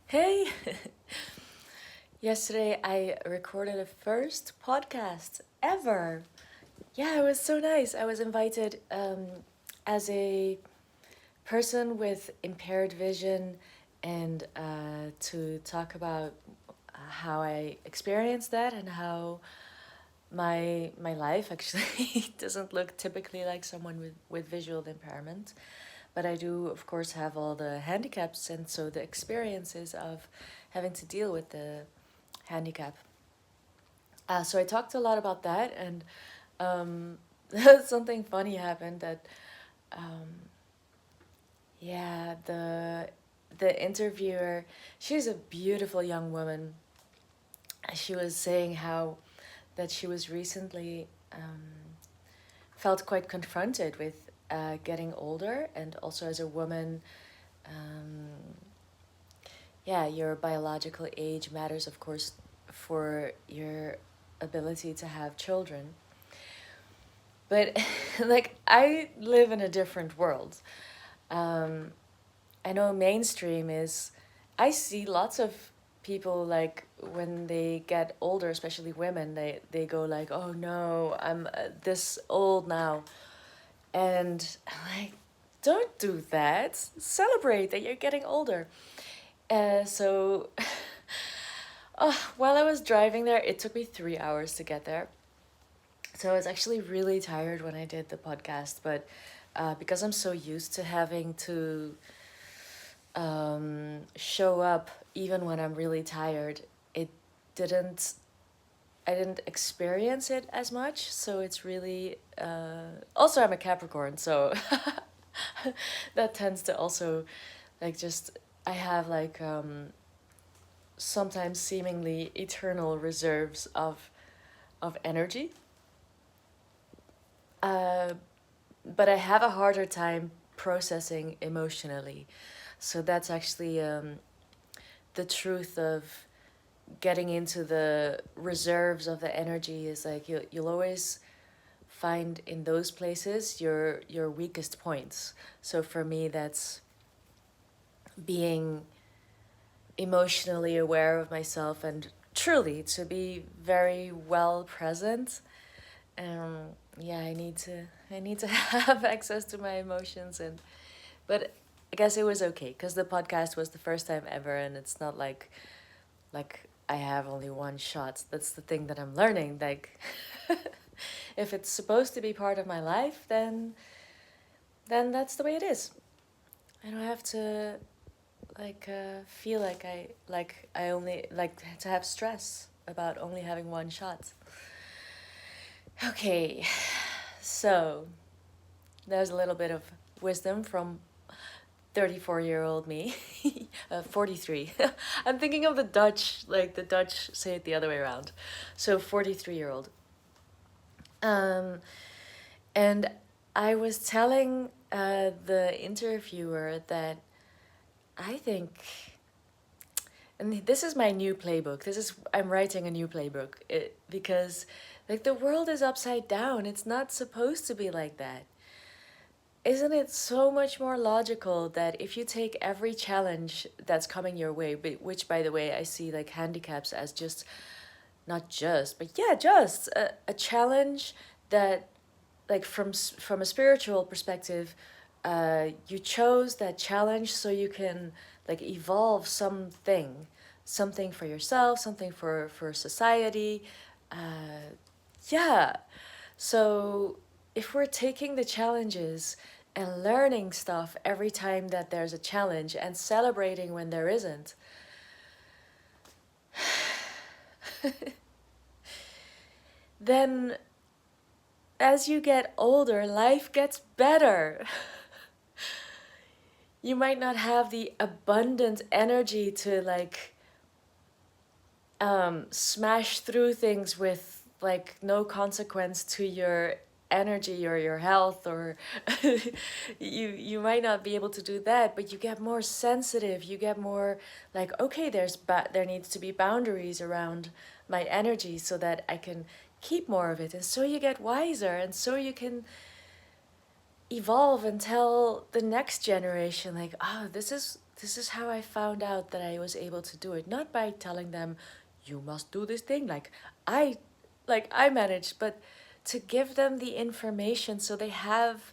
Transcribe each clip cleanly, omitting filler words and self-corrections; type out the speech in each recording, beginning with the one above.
Hey! Yesterday I recorded a first podcast ever. Yeah, it was so nice. I was invited as a person with impaired vision and to talk about how I experienced that and how my life actually doesn't look typically like someone with visual impairment. But I do, of course, have all the handicaps, and so the experiences of having to deal with the handicap. So I talked a lot about that, and um, something funny happened that, um, yeah, the interviewer, she's a beautiful young woman. She was saying how that she was recently felt quite confronted with getting older, and also as a woman, um, yeah, your biological age matters, of course, for your ability to have children. But like, I live in a different world. Um, I know mainstream is, I see lots of people like when they get older, especially women, they go like, oh no, I'm this old now. And I'm like, don't do that. Celebrate that you're getting older. So while I was driving there, it took me 3 hours to get there. So I was actually really tired when I did the podcast, but because I'm so used to having to show up even when I'm really tired, it didn't. I didn't experience it as much, so it's really. Also, I'm a Capricorn, so that tends to also, like, just I have like sometimes seemingly eternal reserves of energy. Uh, but I have a harder time processing emotionally. So that's actually the truth of getting into the reserves of the energy is like you'll always find in those places your weakest points. So for me, that's being emotionally aware of myself and truly to be very well present. Yeah, I need to have access to my emotions, and but I guess it was okay because the podcast was the first time ever, and it's not like I have only one shot. That's the thing that I'm learning. Like, if it's supposed to be part of my life, then that's the way it is. I don't have to feel like I only like to have stress about only having one shot. Okay, so there's a little bit of wisdom from 34-year-old me. 43. I'm thinking of the Dutch, like the Dutch say it the other way around. So 43-year-old. Um, and I was telling the interviewer that I think, and this is my new playbook. I'm writing a new playbook because, like, the world is upside down. It's not supposed to be like that. Isn't it so much more logical that if you take every challenge that's coming your way, which, by the way, I see like handicaps as just, not just, but yeah, just a challenge that, like, from a spiritual perspective, you chose that challenge so you can like evolve something for yourself, something for society. Yeah. So if we're taking the challenges and learning stuff every time that there's a challenge and celebrating when there isn't, then as you get older, life gets better. You might not have the abundant energy to like smash through things with like no consequence to your energy or your health, or you might not be able to do that, but you get more sensitive, you get more like, okay, there needs to be boundaries around my energy so that I can keep more of it, and so you get wiser, and so you can evolve and tell the next generation like, oh, this is this is how I found out that I was able to do it. Not by telling them, you must do this thing I I managed, but to give them the information so they have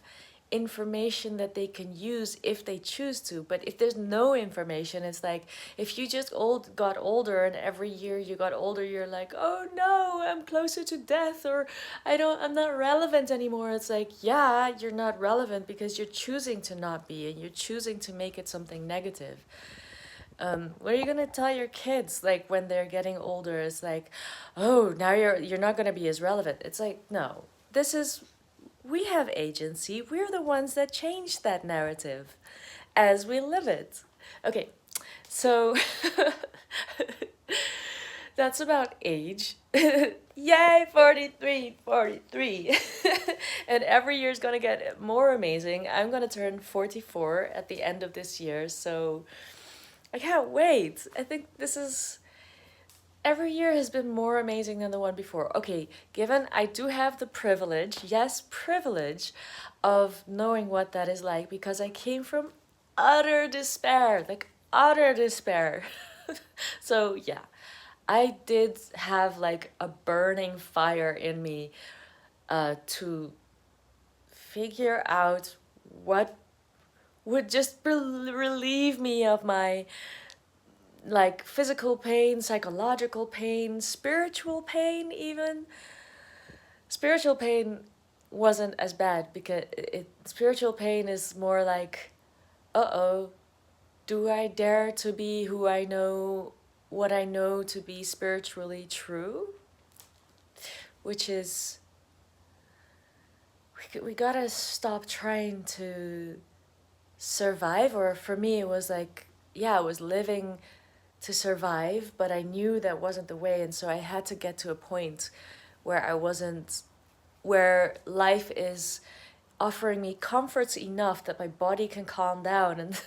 information that they can use if they choose to. But if there's no information, it's like if you just got older and every year you got older, you're like, oh no, I'm closer to death, or I'm not relevant anymore. It's like, yeah, you're not relevant because you're choosing to not be, and you're choosing to make it something negative. What are you gonna tell your kids like when they're getting older? It's like, oh, now you're not gonna be as relevant. It's like, no, this is, we have agency. We're the ones that change that narrative as we live it. Okay, so that's about age. Yay, 43, 43. And every year is gonna get more amazing. I'm gonna turn 44 at the end of this year, so I can't wait. I think this is, every year has been more amazing than the one before. Okay, given I do have the privilege, yes, privilege, of knowing what that is like because I came from utter despair, like utter despair. So, yeah, I did have like a burning fire in me to figure out what would just relieve me of my like physical pain, psychological pain, spiritual pain, even. Spiritual pain wasn't as bad because spiritual pain is more like, uh-oh, do I dare to be who I know, what I know to be spiritually true? Which is, we gotta stop trying to survive. Or for me, it was like, yeah, I was living to survive, but I knew that wasn't the way. And so I had to get to a point where I wasn't, where life is offering me comforts enough that my body can calm down, and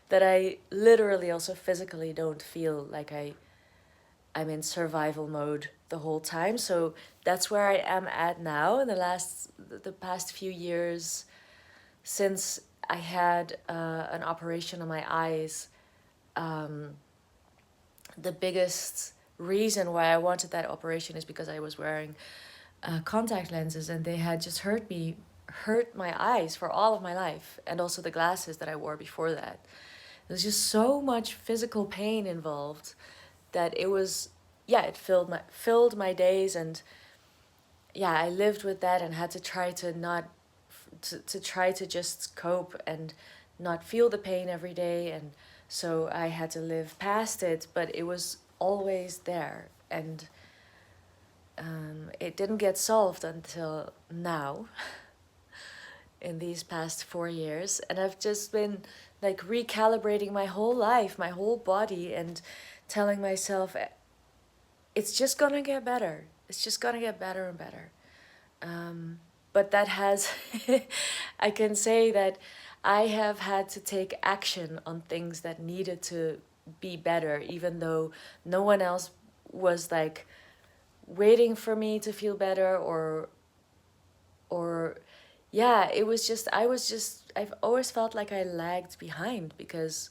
that I literally also physically don't feel like I'm in survival mode the whole time. So that's where I am at now in the past few years since I had an operation on my eyes. The biggest reason why I wanted that operation is because I was wearing contact lenses, and they had just hurt my eyes for all of my life, and also the glasses that I wore before that. There's just so much physical pain involved that it was, yeah, it filled my days. And yeah, I lived with that and had to try to not to try to just cope and not feel the pain every day. And so I had to live past it, but it was always there. And it didn't get solved until now, in these past 4 years. And I've just been like recalibrating my whole life, my whole body, and telling myself it's just gonna get better. It's just gonna get better and better. But that has, I can say that I have had to take action on things that needed to be better, even though no one else was like waiting for me to feel better, or yeah, it was just, I've always felt like I lagged behind because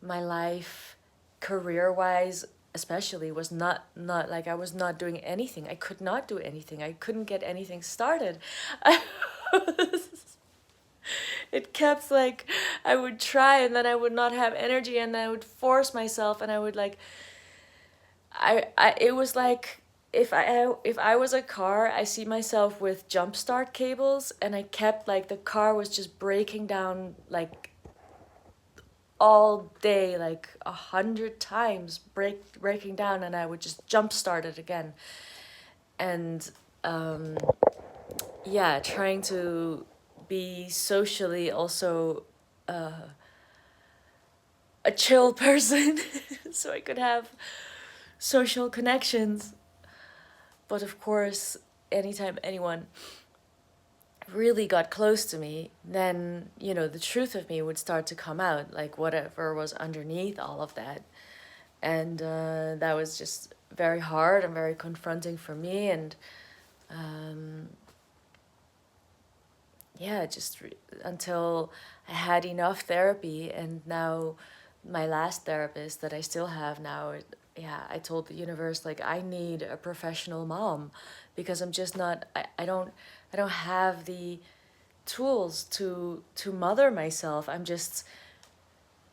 my life, career wise especially, was not like I was not doing anything. I could not do anything. I couldn't get anything started. It kept like, I would try and then I would not have energy, and I would force myself, and I would like, it was like, if I was a car, I see myself with jump start cables, and I kept like, the car was just breaking down like all day, like 100 times breaking down, and I would just jump start it again. And yeah, trying to be socially also a chill person so I could have social connections. But of course, anytime anyone really got close to me, then, the truth of me would start to come out, like whatever was underneath all of that. And that was just very hard and very confronting for me. And yeah, until I had enough therapy. And now my last therapist that I still have now, yeah, I told the universe, like, I need a professional mom, because I'm just not, I don't have the tools to mother myself. I'm just,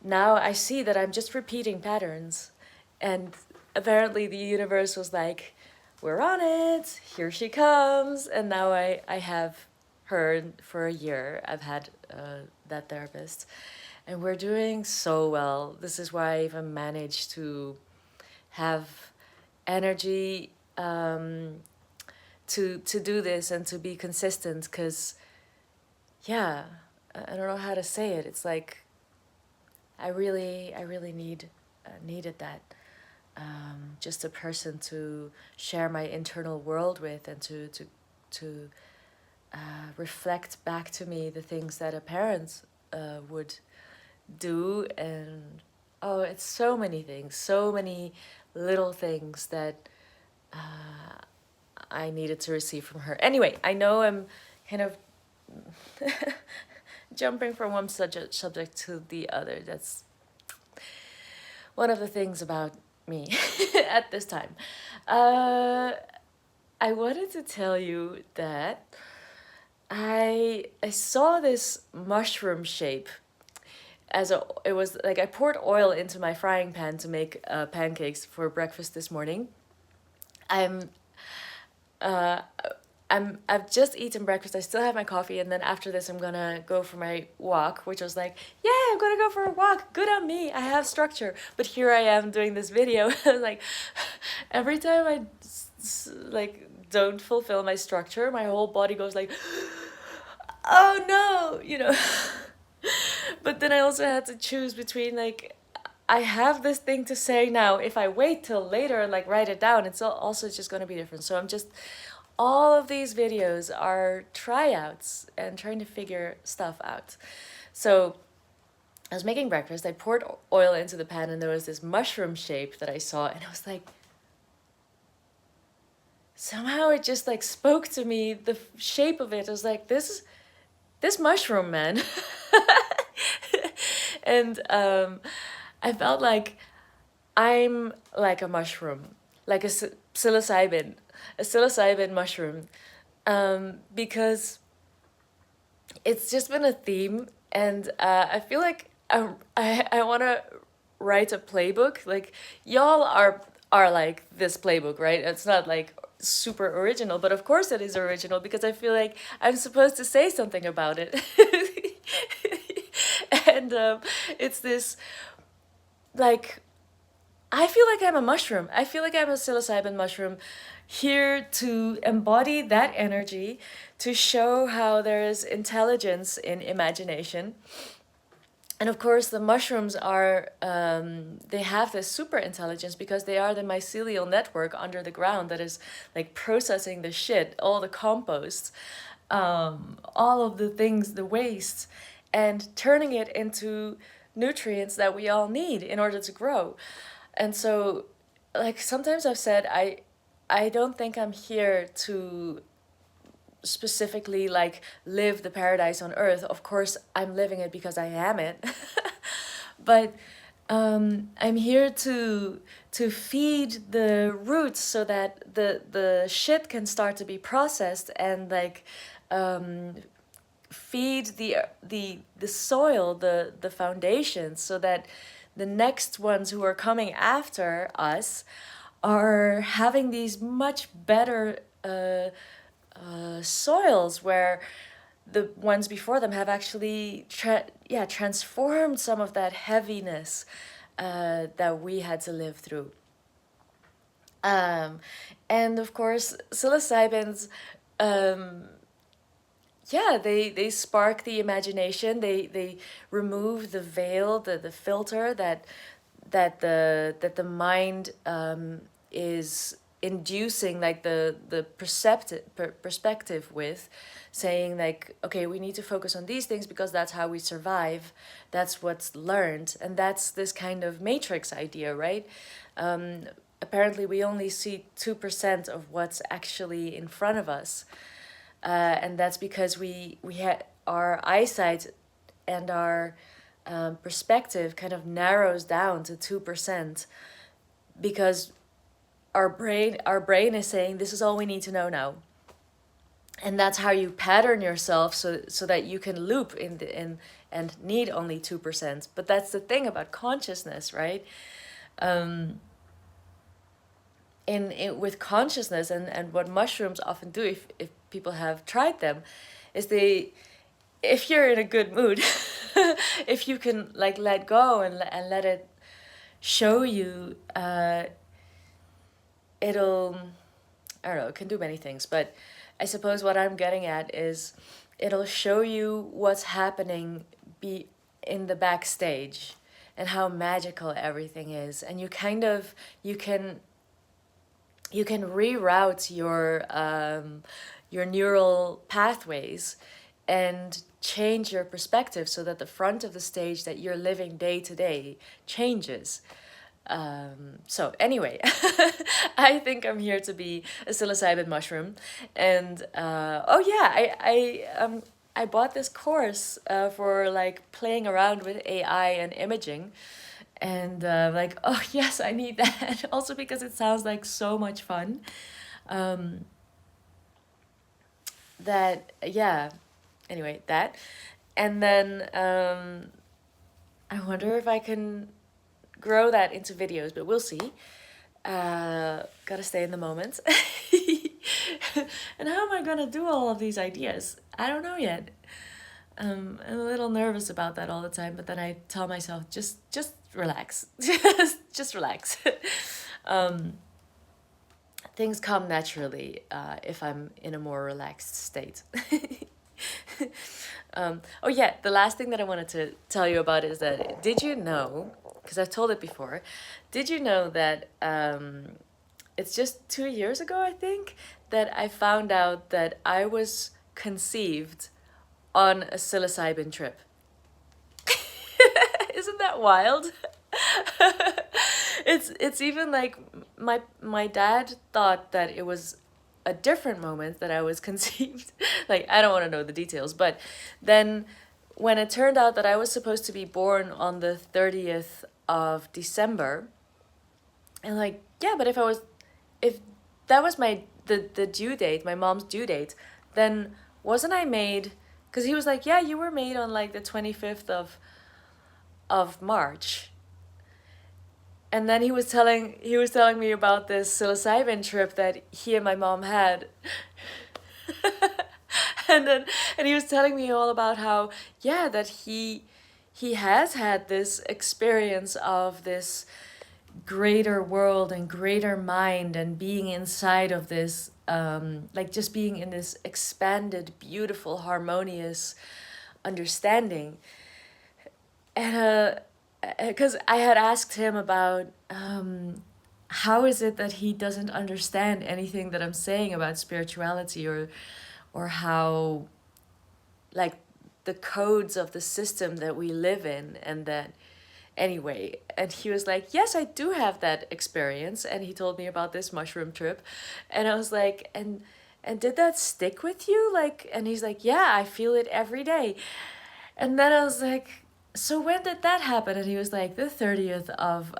now I see that I'm just repeating patterns. And apparently the universe was like, we're on it, here she comes. And now I have her for a year. I've had that therapist, and we're doing so well. This is why I even managed to have energy to do this and to be consistent, because yeah, I don't know how to say it. It's like I really needed that, just a person to share my internal world with, and to reflect back to me the things that a parent would do. And oh, it's so many things, so many little things that I needed to receive from her. Anyway, I know I'm kind of jumping from one subject to the other. That's one of the things about me at this time. I wanted to tell you that I saw this mushroom shape as a, it was like I poured oil into my frying pan to make pancakes for breakfast this morning. I'm uh I've just eaten breakfast. I still have my coffee, and then after this I'm gonna go for my walk, which was like, yeah, I'm gonna go for a walk. Good on me. I have structure. But here I am doing this video. Like every time I like don't fulfill my structure, my whole body goes like, oh no, you know. But then I also had to choose between, like, I have this thing to say now. If I wait till later and like write it down, it's also just going to be different. So I'm just, all of these videos are tryouts and trying to figure stuff out. So I was making breakfast. I poured oil into the pan, and there was this mushroom shape that I saw, and I was like, somehow it just like spoke to me. The shape of it, I was like, this mushroom, man. And I felt like I'm like a mushroom, like a psilocybin mushroom, because it's just been a theme. And I feel like I want to write a playbook. Like, y'all are like this playbook, right? It's not like super original, but of course it is original, because I feel like I'm supposed to say something about it. And it's this, like, I feel like I'm a mushroom. I feel like I'm a psilocybin mushroom, here to embody that energy, to show how there is intelligence in imagination. And of course, the mushrooms are, they have this super intelligence because they are the mycelial network under the ground that is like processing the shit, all the compost, all of the things, the waste, and turning it into nutrients that we all need in order to grow. And so, like, sometimes I've said, I don't think I'm here to specifically like live the paradise on earth. Of course I'm living it because I am it. But I'm here to feed the roots so that the shit can start to be processed, and like feed the soil, the foundation, so that the next ones who are coming after us are having these much better soils, where the ones before them have actually transformed some of that heaviness that we had to live through. Um, and of course, psilocybins, yeah, they spark the imagination. They remove the veil, the filter that the mind is inducing, like the perspective with, saying like, okay, we need to focus on these things because that's how we survive, that's what's learned. And that's this kind of matrix idea, right? Apparently we only see 2% of what's actually in front of us, and that's because our eyesight and our perspective kind of narrows down to 2% because our brain is saying this is all we need to know now. And that's how you pattern yourself so that you can loop in and need only 2%. But that's the thing about consciousness, right? With consciousness and what mushrooms often do, if people have tried them, is if you're in a good mood, if you can like let go and let it show you, it'll, I don't know, it can do many things, but I suppose what I'm getting at is it'll show you what's happening in the backstage and how magical everything is, and you can reroute your neural pathways and change your perspective so that the front of the stage that you're living day to day changes. So anyway, I think I'm here to be a psilocybin mushroom, and oh yeah, I bought this course for like playing around with AI and imaging, and like, oh yes, I need that. Also because it sounds like so much fun. That yeah, anyway, that, and then I wonder if I can grow that into videos, but we'll see. Gotta stay in the moment. And how am I gonna do all of these ideas? I don't know yet. I'm a little nervous about that all the time, but then I tell myself, just relax. Just relax. Things come naturally if I'm in a more relaxed state. Oh yeah, the last thing that I wanted to tell you about is that, did you know, because I've told it before, did you know that it's just 2 years ago, I think, that I found out that I was conceived on a psilocybin trip? Isn't that wild? It's even like my dad thought that it was a different moment that I was conceived. Like, I don't want to know the details, but then when it turned out that I was supposed to be born on the 30th of December, and like, yeah, but if that was the due date, my mom's due date, then wasn't I made? Because he was like, yeah, you were made on like the 25th of March. And then he was telling me about this psilocybin trip that he and my mom had. and he was telling me all about how, yeah, that he has had this experience of this greater world and greater mind, and being inside of this like just being in this expanded, beautiful, harmonious understanding. And because I had asked him about how is it that he doesn't understand anything that I'm saying about spirituality, or how, like, the codes of the system that we live in, and that anyway. And he was like, yes, I do have that experience, and he told me about this mushroom trip, and I was like, and did that stick with you? Like, and he's like, yeah, I feel it every day. And then I was like, so when did that happen? And he was like, the 30th of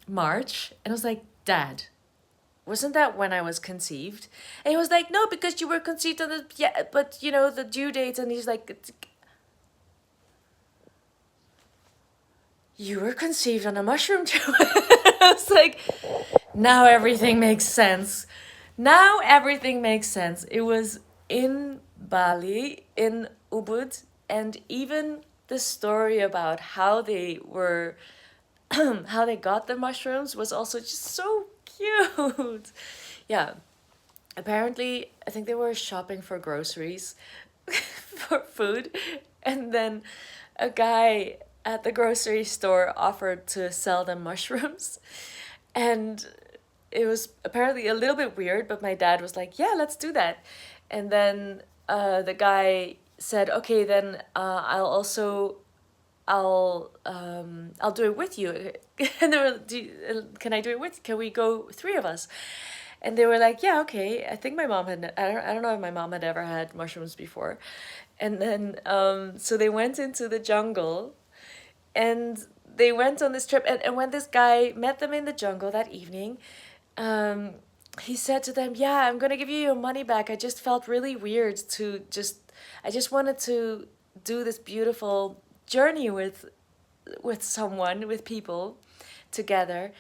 March. And I was like, Dad, wasn't that when I was conceived? And he was like, no, because you were conceived on the, yeah, but you know, the due date. And he's like, you were conceived on a mushroom trip. I was like, now everything makes sense. Now everything makes sense. It was in Bali, in Ubud, and even the story about how they were, how they got the mushrooms was also just so cute. Yeah, apparently, I think they were shopping for groceries, for food, and then a guy at the grocery store offered to sell them mushrooms, and it was apparently a little bit weird, but my dad was like, yeah, let's do that. And then the guy said, okay, then I'll do it with you. And they were, can I do it with, can we go 3 of us? And they were like, yeah, okay. I think my mom had, I don't know if my mom had ever had mushrooms before. And then, so they went into the jungle and they went on this trip. And when this guy met them in the jungle that evening, um, he said to them, yeah, I'm going to give you your money back. I just felt really weird to I just wanted to do this beautiful journey with someone, with people together,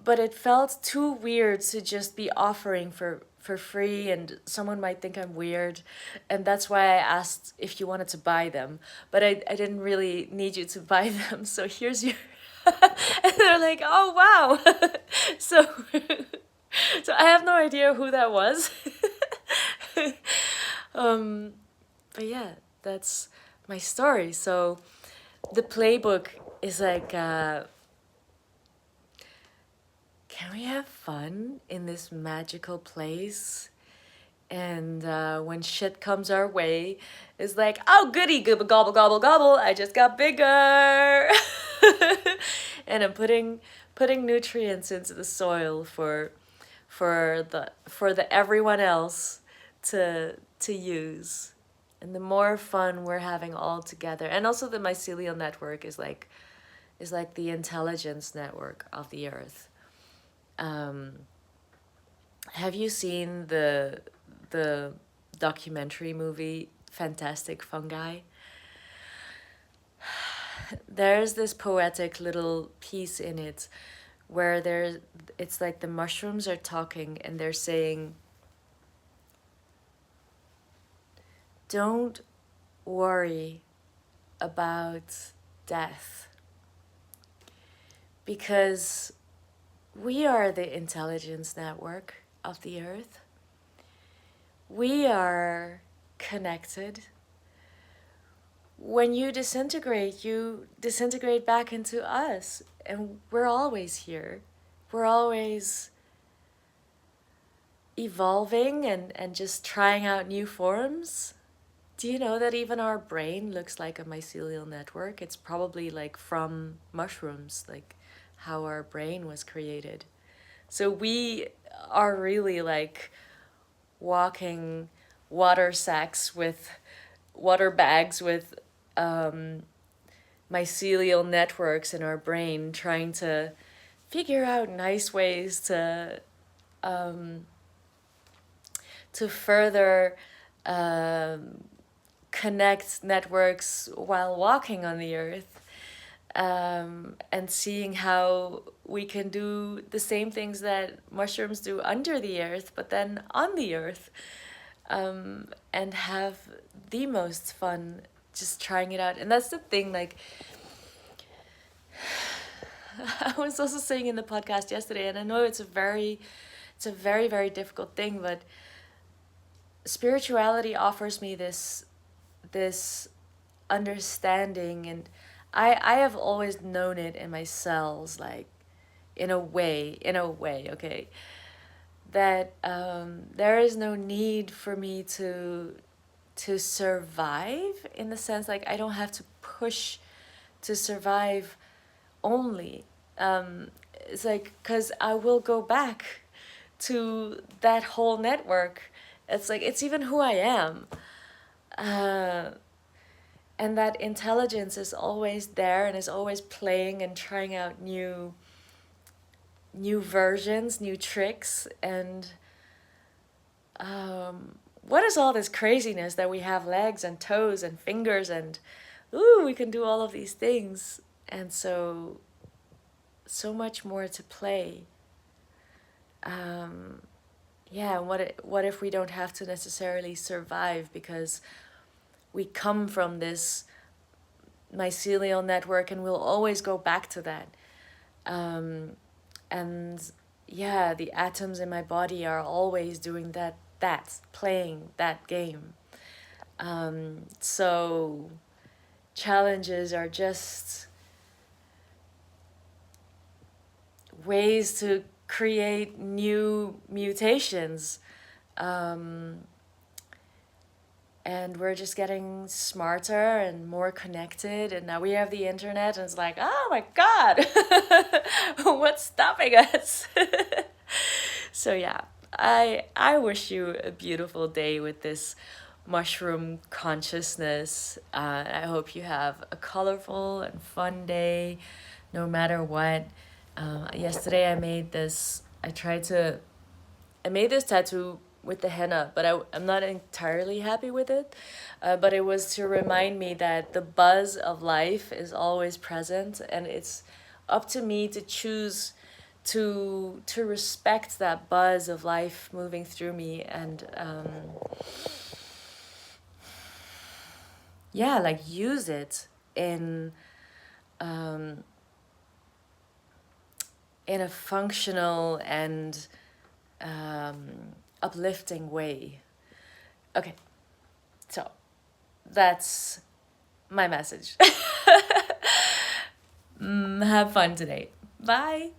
but it felt too weird to just be offering for free, and someone might think I'm weird, and that's why I asked if you wanted to buy them, but I didn't really need you to buy them, so here's your and they're like, oh wow. so so I have no idea who that was. um but yeah, that's my story. So the playbook is like, can we have fun in this magical place? And when shit comes our way, it's like, oh goody, gobble gobble gobble gobble, I just got bigger. And I'm putting nutrients into the soil for the everyone else to use. And the more fun we're having all together, and also the mycelial network is like the intelligence network of the earth. Um, have you seen the documentary movie Fantastic Fungi? There's this poetic little piece in it where it's like the mushrooms are talking and they're saying, don't worry about death, because we are the intelligence network of the earth. We are connected. When you disintegrate back into us, and we're always here. We're always evolving and just trying out new forms. Do you know that even our brain looks like a mycelial network? It's probably like from mushrooms, like how our brain was created. So we are really like walking water sacks with water bags with mycelial networks in our brain, trying to figure out nice ways to further connect networks while walking on the earth, and seeing how we can do the same things that mushrooms do under the earth, but then on the earth, and have the most fun just trying it out. And that's the thing, like, I was also saying in the podcast yesterday, and I know it's a very, very difficult thing, but spirituality offers me this understanding, and I have always known it in my cells, like in a way, okay, that there is no need for me to survive, in the sense like I don't have to push to survive only. It's like, because I will go back to that whole network. It's like, it's even who I am. And that intelligence is always there and is always playing and trying out new versions, new tricks. And what is all this craziness that we have legs and toes and fingers, and ooh, we can do all of these things, and so much more to play. Yeah, what if we don't have to necessarily survive, because we come from this mycelial network and we'll always go back to that. And yeah, the atoms in my body are always doing that playing that game. So challenges are just ways to create new mutations. And we're just getting smarter and more connected, and now we have the internet, and it's like, oh my god, what's stopping us? So yeah, I wish you a beautiful day with this mushroom consciousness. I hope you have a colorful and fun day, no matter what. Yesterday I made this tattoo with the henna, but I'm not entirely happy with it. But it was to remind me that the buzz of life is always present, and it's up to me to choose to respect that buzz of life moving through me, and yeah, like use it um, in a functional and uplifting way. Okay, so that's my message. Have fun today. Bye.